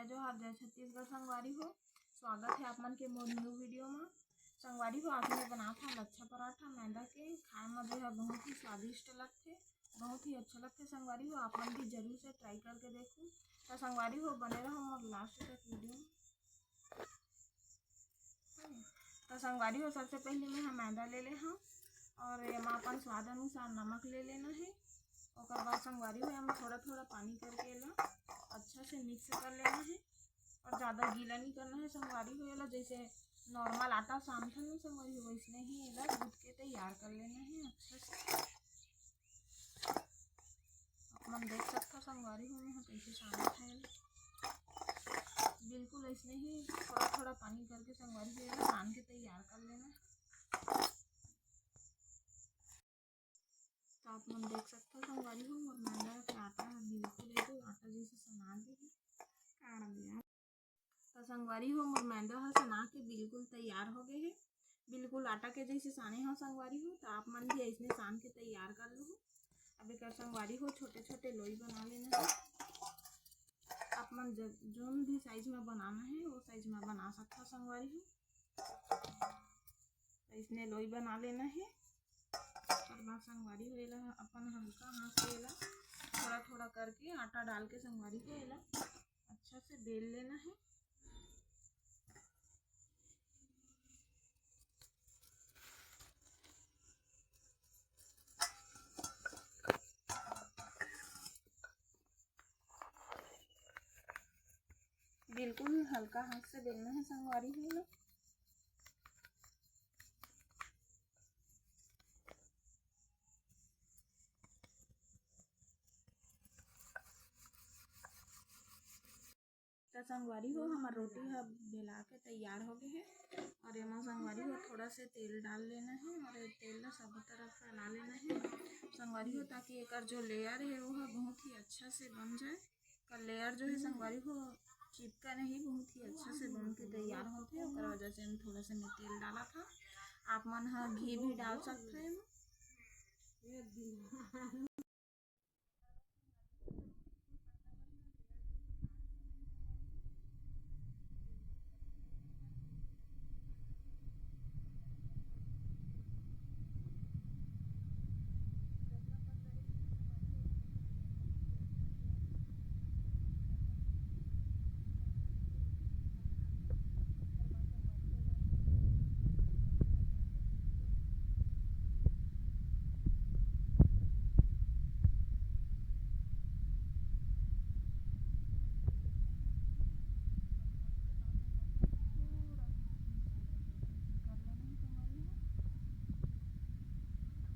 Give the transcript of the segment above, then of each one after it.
जय जोहार जय छत्तीसगढ़ संगवारी हो। स्वागत है आप मन के मोर न्यू वीडियो में। संगवारी हो आज मैं बना था लच्छा पराठा मैदा के। खाए में जो है बहुत ही स्वादिष्ट लगते, बहुत ही अच्छा लगते। संगवारी हो आप मन भी जरूर से ट्राई करके देखो। तो संगवारी हो बने रहो और लास्ट तक वीडियो। तो संगवारी हो सबसे पहले मैं मैदा ले ले हाँ और एम अपन स्वाद अनुसार नमक ले लेना है। और बाद संगवारी हो हम थोड़ा थोड़ा पानी करके ला अच्छा से मिक्स कर लेना है और ज़्यादा गीला नहीं करना है। संगवारी हो एला जैसे नॉर्मल आटा सानथन में संगवारी हो वैसने ही एला गूँथ के तैयार कर लेना है अच्छा से। अपन देख सकते हो संगवारी हो यहाँ कैसे साना है, बिल्कुल ऐसने ही थोड़ा थोड़ा पानी करके संगवारी हो एला सान के तैयार कर लेना है। तो आप मन देख सकते हो संगवारी हो और मैदा के आटा बिल्कुल एकदम आटा जैसे सना दी काट दिया। तो संगवारी हो मोर मैदा ह सना के बिल्कुल तैयार हो गए है, बिल्कुल आटा के जैसे साने हो संगवारी हो। तो आप मन भी ऐसने सान के तैयार कर लो। अब एक संगवारी हो छोटे छोटे लोई बना लेना है। आप मन जो भी साइज में बनाना है वो साइज में बना सकते हो संगवारी हो। इसने लोई बना लेना है और बाद संगवारी हो एला अपन हल्का हाथ से एला थोड़ा थोड़ा करके आटा डाल के संगवारी हो एला अच्छा से बेल लेना है। बिल्कुल हल्का हाथ से बेलना है संगवारी हो एला। तो संगवारी हो हमार रोटी है बेला के तैयार हो गए है और एमा संगवारी हो थोड़ा से तेल डाल लेना है और तेल ला सब तरफ फैला लेना है संगवारी हो ताकि एक जो लेयर है वो बहुत ही अच्छा से बन जाए। का लेयर जो है संगवारी हो चिपका नहीं, बहुत ही अच्छा से बन के तैयार होते हैं। और वजह से हम थोड़ा सा मैं तेल डाला था, आप मन हाँ घी भी डाल सकते हैं।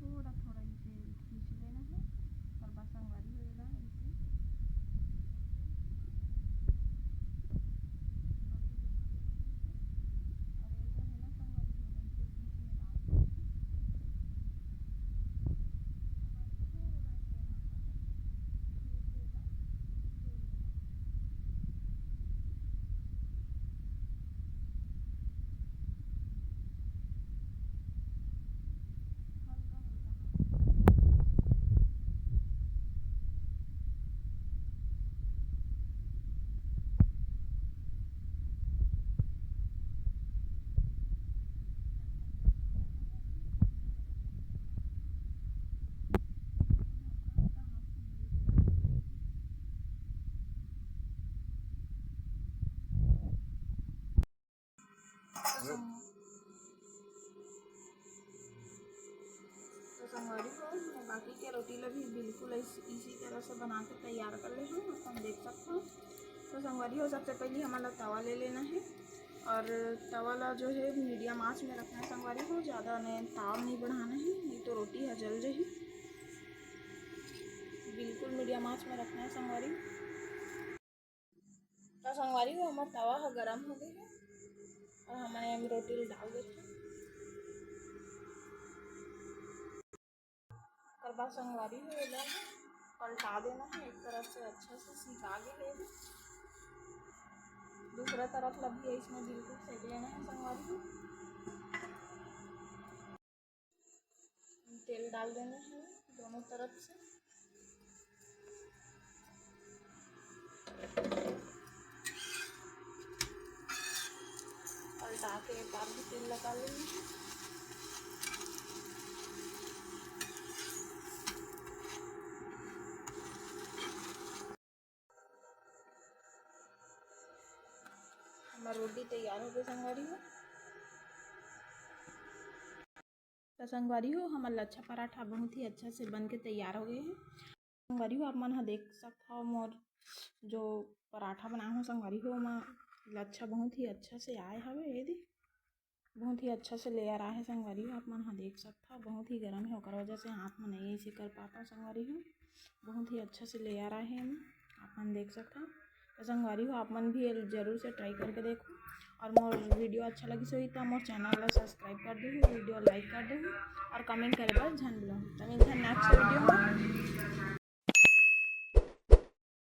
थोड़ा थोड़ा ही तेल खींच लेना है और बस संगवारी हो एला ऐसे तो संगवारी हो मैं बाकी के रोटी ला भी बिल्कुल इसी तरह से बना के तैयार कर ले हूँ, आप देख सकते हो। तो संगवारी हो सबसे पहले हमारा तवा ले लेना है और तवा ला जो है मीडियम आंच में रखना है संगवारी हो, ज़्यादा नहीं ताव नहीं बढ़ाना है नहीं तो रोटी है जल जाएगी। बिल्कुल मीडियम आंच में रखना है संगवारी। तो संगवारी हो हमारा तवा है गरम हो गया है और हमारे रोटी डाल देते हैं और बाद संगवारी हो एला पलटा देना है एक तरफ से अच्छा से सिका के ले दूसरा तरफ ला भी इसमें बिल्कुल सेक लेना है संगवारी हो। तेल डाल देना है दोनों तरफ से। और भी तेल लगा लेंगे। हमारी रोटी तैयार हो गई संगवारी हो। तो संगवारी हो हमारा लच्छा पराठा बहुत ही अच्छा से बन के तैयार हो गए हैं। संगवारी हो आप मन ह देख सकते हो मोर जो पराठा बनाए हो संगवारी हो ओमा लच्छा बहुत ही अच्छा से आए हवे। यदि बहुत ही अच्छा से लेयर आए है संगवारी हो आप मन ह देख सकते हो। बहुत ही गर्म है ओकर वजह से हाथ में नहीं ऐसे कर पाता संगवारी हो। बहुत ही अच्छा से लेयर आए हैं आप मन देख सकते हो। तो संगवारी हो आप मन भी जरूर से ट्राई करके देखो। और मोर वीडियो अच्छा लगी सो तो मोर चैनल ला सब्सक्राइब कर दो, वीडियो लाइक कर दो और कमेंट करे बर झन भूलो। तो मिलते हैं नेक्स्ट वीडियो में।